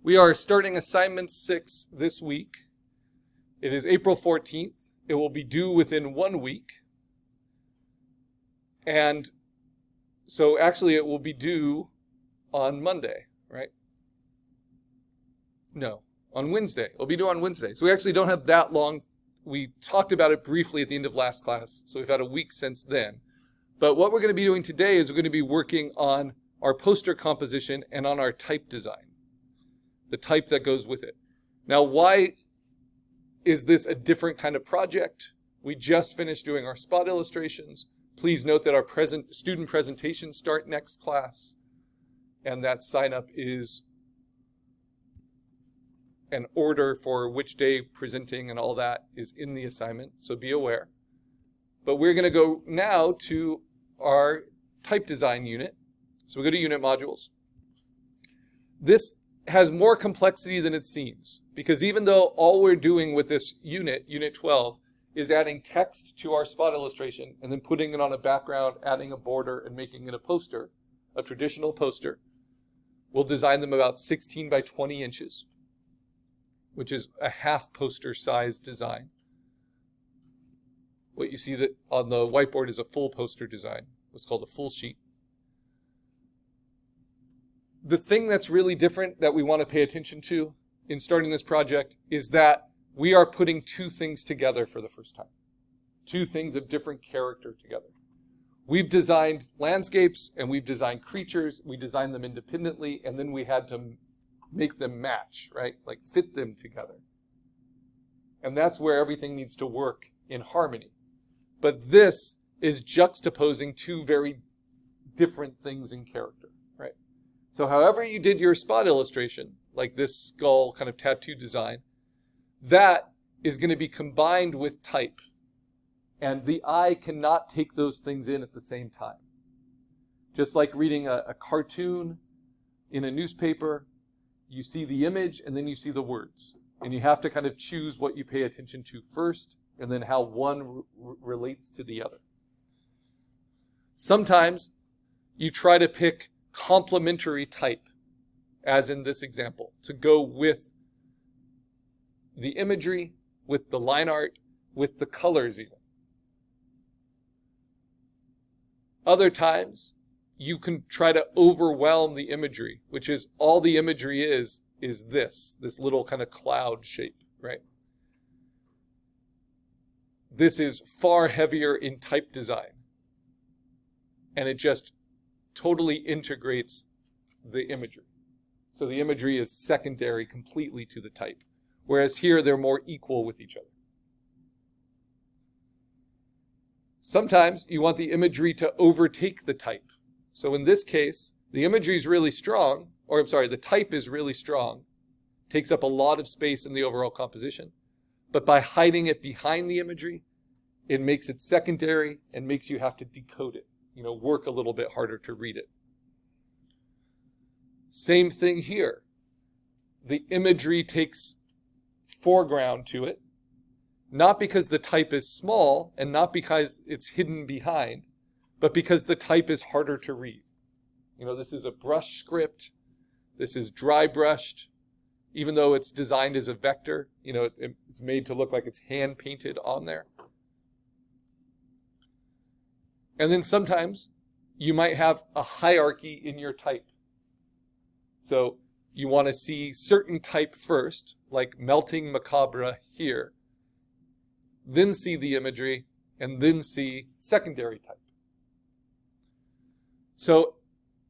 We are starting assignment 6 this week. It is April 14th. It will be due within 1 week. And so actually it will be due on Monday, right? No, on Wednesday. It'll be due on Wednesday. So we actually don't have that long. We talked about it briefly at the end of last class, so we've had a week since then. But what we're going to be doing today is we're going to be working on our poster composition and on our type design, the type that goes with it. Now, why is this a different kind of project? We just finished doing our spot illustrations. Please note that our student presentations start next class, and that sign up is an order for which day presenting and all that is in the assignment, so be aware. But we're going to go now to our type design unit. So we go to unit modules. This has more complexity than it seems, because even though all we're doing with this unit, unit 12, is adding text to our spot illustration and then putting it on a background, adding a border, and making it a poster, a traditional poster, we'll design them about 16 by 20 inches, which is a half poster size design. What you see that on the whiteboard is a full poster design, what's called a full sheet. The thing that's really different that we want to pay attention to in starting this project is that we are putting two things together for the first time. Two things of different character together. We've designed landscapes and we've designed creatures. We designed them independently, and then we had to make them match, right? Like fit them together. And that's where everything needs to work in harmony. But this is juxtaposing two very different things in character, right? So however you did your spot illustration, like this skull kind of tattoo design, that is going to be combined with type. And the eye cannot take those things in at the same time. Just like reading a cartoon in a newspaper, you see the image and then you see the words. And you have to kind of choose what you pay attention to first, and then how one relates to the other. Sometimes you try to pick complementary type, as in this example, to go with the imagery, with the line art, with the colors even. Other times, you can try to overwhelm the imagery, which is all the imagery is this little kind of cloud shape, right? This is far heavier in type design, and it just totally integrates the imagery. So the imagery is secondary completely to the type, whereas here they're more equal with each other. Sometimes you want the imagery to overtake the type. So in this case, the imagery is really strong, or I'm sorry, the type is really strong, takes up a lot of space in the overall composition. But by hiding it behind the imagery, it makes it secondary and makes you have to decode it, work a little bit harder to read it. Same thing here. The imagery takes foreground to it, not because the type is small and not because it's hidden behind, but because the type is harder to read. This is a brush script. This is dry brushed. Even though it's designed as a vector, it's made to look like it's hand painted on there. And then sometimes you might have a hierarchy in your type. So you want to see certain type first, like melting macabre here, then see the imagery, and then see secondary type. So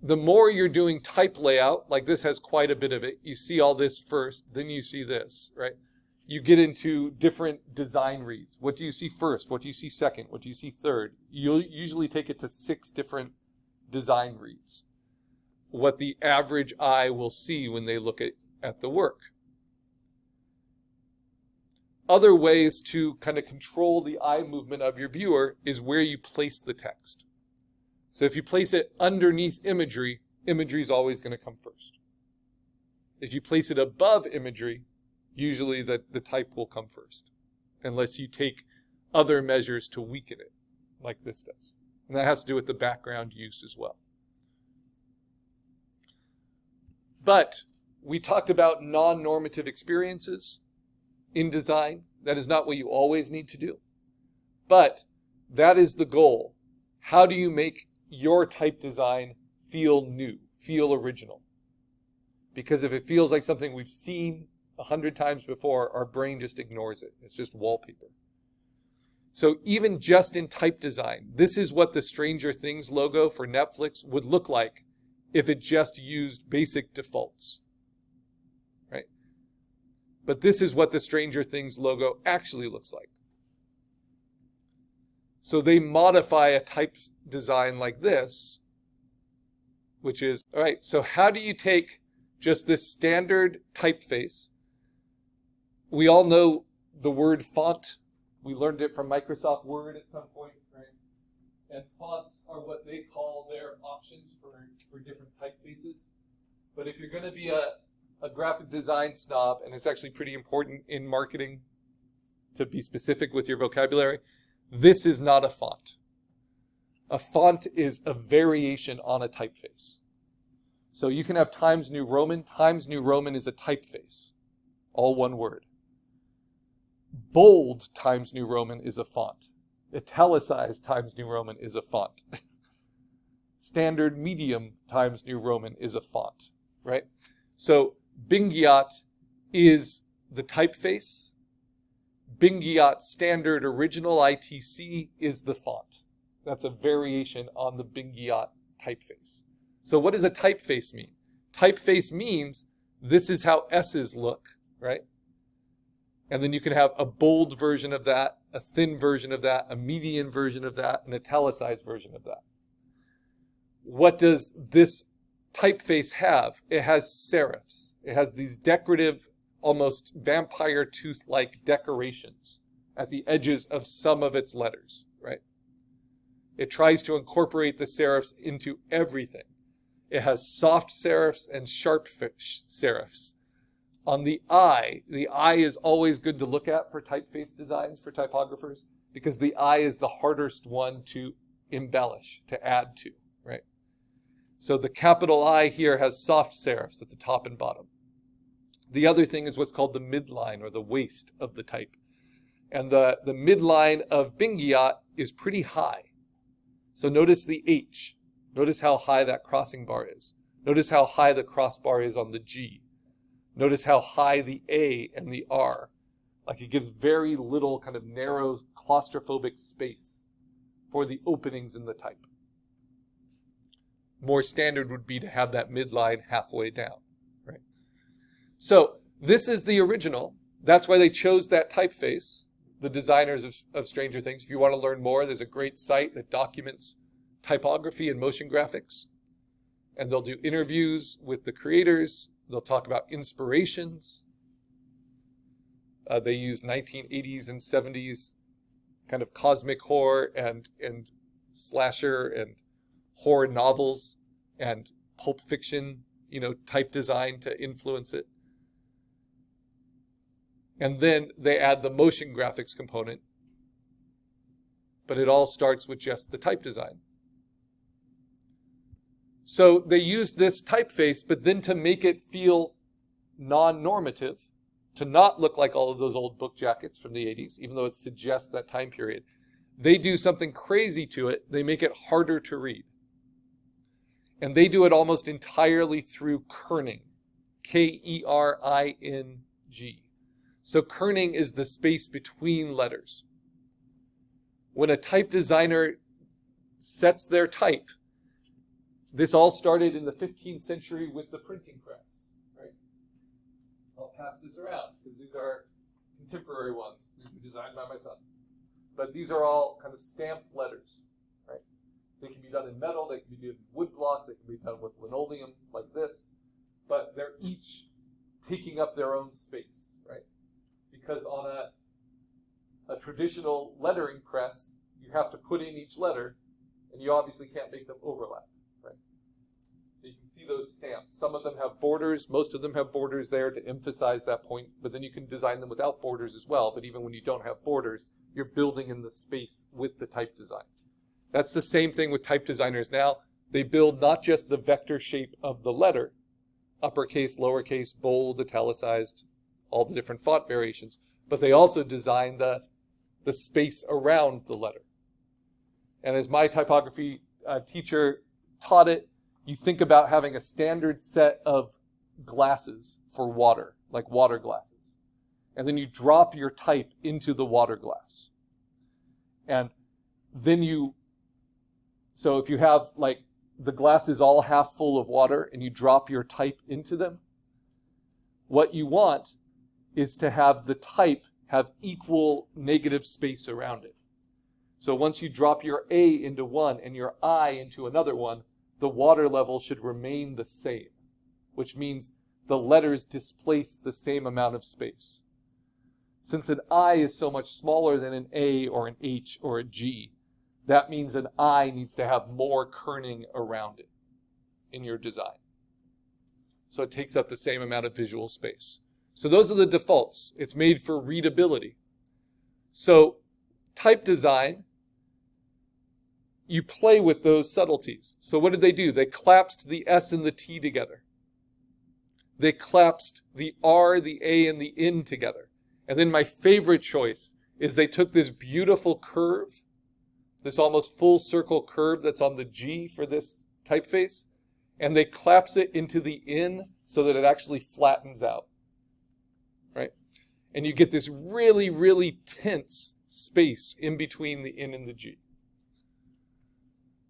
the more you're doing type layout, like this has quite a bit of it, you see all this first, then you see this, right? You get into different design reads. What do you see first? What do you see second? What do you see third? You'll usually take it to 6 different design reads, what the average eye will see when they look at the work. Other ways to kind of control the eye movement of your viewer is where you place the text. So if you place it underneath imagery, imagery is always going to come first. If you place it above imagery, usually the type will come first, unless you take other measures to weaken it, like this does. And that has to do with the background use as well. But We talked about non-normative experiences in design. That is not what you always need to do. But that is the goal. How do you make your type design feel new, feel original? Because if it feels like something we've seen 100 times before, our brain just ignores it. It's just wallpaper. So even just in type design, this is what the Stranger Things logo for Netflix would look like if it just used basic defaults, right? But this is what the Stranger Things logo actually looks like. So they modify a type design like this, which is, all right, so how do you take just this standard typeface? We all know the word font. We learned it from Microsoft Word at some point, right? And fonts are what they call their options for different typefaces. But if you're going to be a graphic design snob, and it's actually pretty important in marketing to be specific with your vocabulary, this is not a font. A font is a variation on a typeface. So you can have Times New Roman. Times New Roman is a typeface, all one word. Bold Times New Roman is a font. Italicized Times New Roman is a font. Standard Medium Times New Roman is a font, right? So Bingiat is the typeface. Bingiat Standard Original ITC is the font. That's a variation on the Bingiat typeface. So what does a typeface mean? Typeface means this is how S's look, right? And then you can have a bold version of that, a thin version of that, a median version of that, an italicized version of that. What does this typeface have? It has serifs. It has these decorative, almost vampire tooth-like decorations at the edges of some of its letters, right? It tries to incorporate the serifs into everything. It has soft serifs and sharp serifs. On the I is always good to look at for typeface designs, for typographers, because the I is the hardest one to embellish, to add to, right? So the capital I here has soft serifs at the top and bottom. The other thing is what's called the midline, or the waist of the type. And the midline of Bingiat is pretty high. So notice the H. Notice how high that crossing bar is. Notice how high the crossbar is on the G. Notice how high the A and the R. Like it gives very little kind of narrow claustrophobic space for the openings in the type. More standard would be to have that midline halfway down, right? So this is the original. That's why they chose that typeface, the designers of Stranger Things. If you want to learn more, there's a great site that documents typography and motion graphics. And they'll do interviews with the creators. They'll talk about inspirations. They use 1980s and 70s kind of cosmic horror and slasher and horror novels and pulp fiction, type design to influence it. And then they add the motion graphics component. But it all starts with just the type design. So they used this typeface, but then to make it feel non-normative, to not look like all of those old book jackets from the 80s, even though it suggests that time period, they do something crazy to it. They make it harder to read. And they do it almost entirely through kerning, K-E-R-I-N-G. So kerning is the space between letters. When a type designer sets their type, this all started in the 15th century with the printing press, right? I'll pass this around because these are contemporary ones. These were designed by my son. But these are all kind of stamped letters, right? They can be done in metal, they can be done in wood block, they can be done with linoleum like this, but they're each taking up their own space, right? Because on a traditional lettering press, you have to put in each letter, and you obviously can't make them overlap. So you can see those stamps. Some of them have borders. Most of them have borders there to emphasize that point. But then you can design them without borders as well. But even when you don't have borders, you're building in the space with the type design. That's the same thing with type designers now. They build not just the vector shape of the letter uppercase, lowercase, bold, italicized, all the different font variations. But they also design the space around the letter. And as my typography teacher taught it, you think about having a standard set of glasses for water, like water glasses. And then you drop your type into the water glass. And then so if you have like the glass is all half full of water and you drop your type into them, what you want is to have the type have equal negative space around it. So once you drop your A into one and your I into another one, the water level should remain the same, which means the letters displace the same amount of space. Since an I is so much smaller than an A or an H or a G, that means an I needs to have more kerning around it in your design. So it takes up the same amount of visual space. So those are the defaults. It's made for readability. So type design, you play with those subtleties. So what did they do? They collapsed the S and the T together. They collapsed the R, the A, and the N together. And then my favorite choice is they took this beautiful curve, this almost full circle curve that's on the G for this typeface, and they collapse it into the N so that it actually flattens out, right? And you get this really, really tense space in between the N and the G.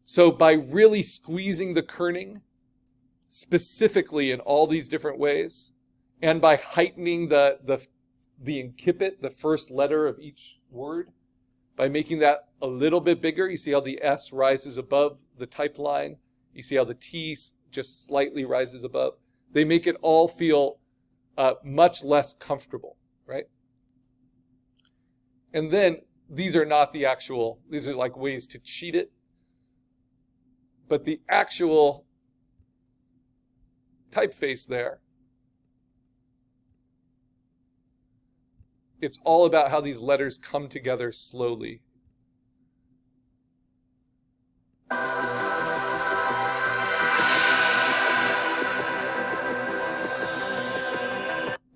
So by really squeezing the kerning, specifically in all these different ways, and by heightening the incipit, the first letter of each word, by making that a little bit bigger, you see how the S rises above the type line, you see how the T just slightly rises above. They make it all feel much less comfortable, right? And then these are not the actual, these are like ways to cheat it, but the actual typeface there, it's all about how these letters come together slowly.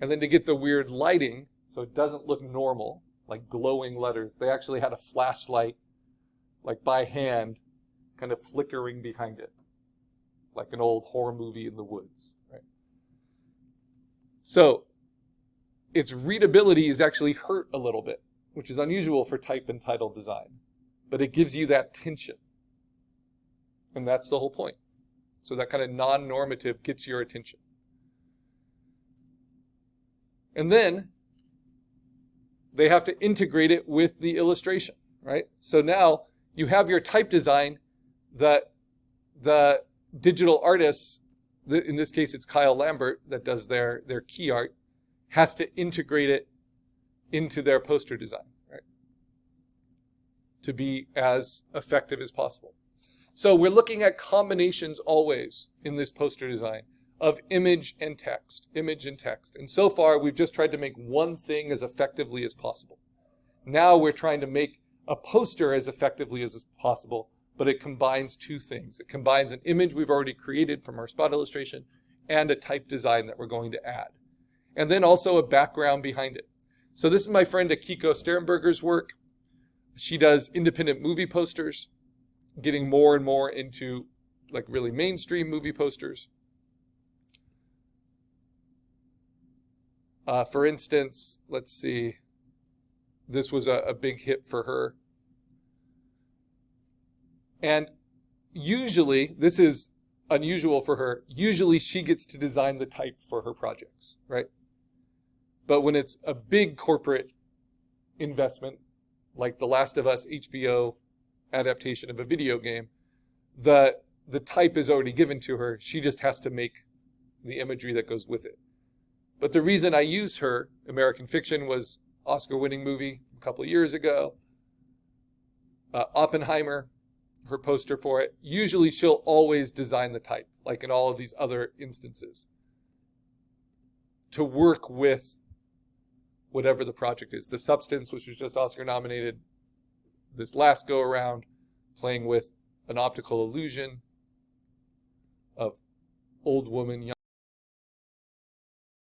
And then to get the weird lighting, so it doesn't look normal, like glowing letters, they actually had a flashlight, like by hand, kind of flickering behind it, like an old horror movie in the woods, right? So its readability is actually hurt a little bit, which is unusual for type and title design, but it gives you that tension. And that's the whole point. So that kind of non-normative gets your attention. And then they have to integrate it with the illustration, right? So now you have your type design that the digital artists, in this case it's Kyle Lambert that does their key art, has to integrate it into their poster design, right? To be as effective as possible. So we're looking at combinations always in this poster design of image and text, image and text. And so far we've just tried to make one thing as effectively as possible. Now we're trying to make a poster as effectively as possible, but it combines two things. It combines an image we've already created from our spot illustration and a type design that we're going to add. And then also a background behind it. So this is my friend Akiko Sternberger's work. She does independent movie posters, getting more and more into like really mainstream movie posters. For instance, let's see, this was a big hit for her. And usually, this is unusual for her, usually she gets to design the type for her projects, right? But when it's a big corporate investment, like The Last of Us HBO adaptation of a video game, the type is already given to her. She just has to make the imagery that goes with it. But the reason I use her, American Fiction was Oscar-winning movie a couple of years ago. Oppenheimer, her poster for it. Usually she'll always design the type, like in all of these other instances, to work with whatever the project is. The Substance, which was just Oscar nominated this last go around, playing with an optical illusion of old woman,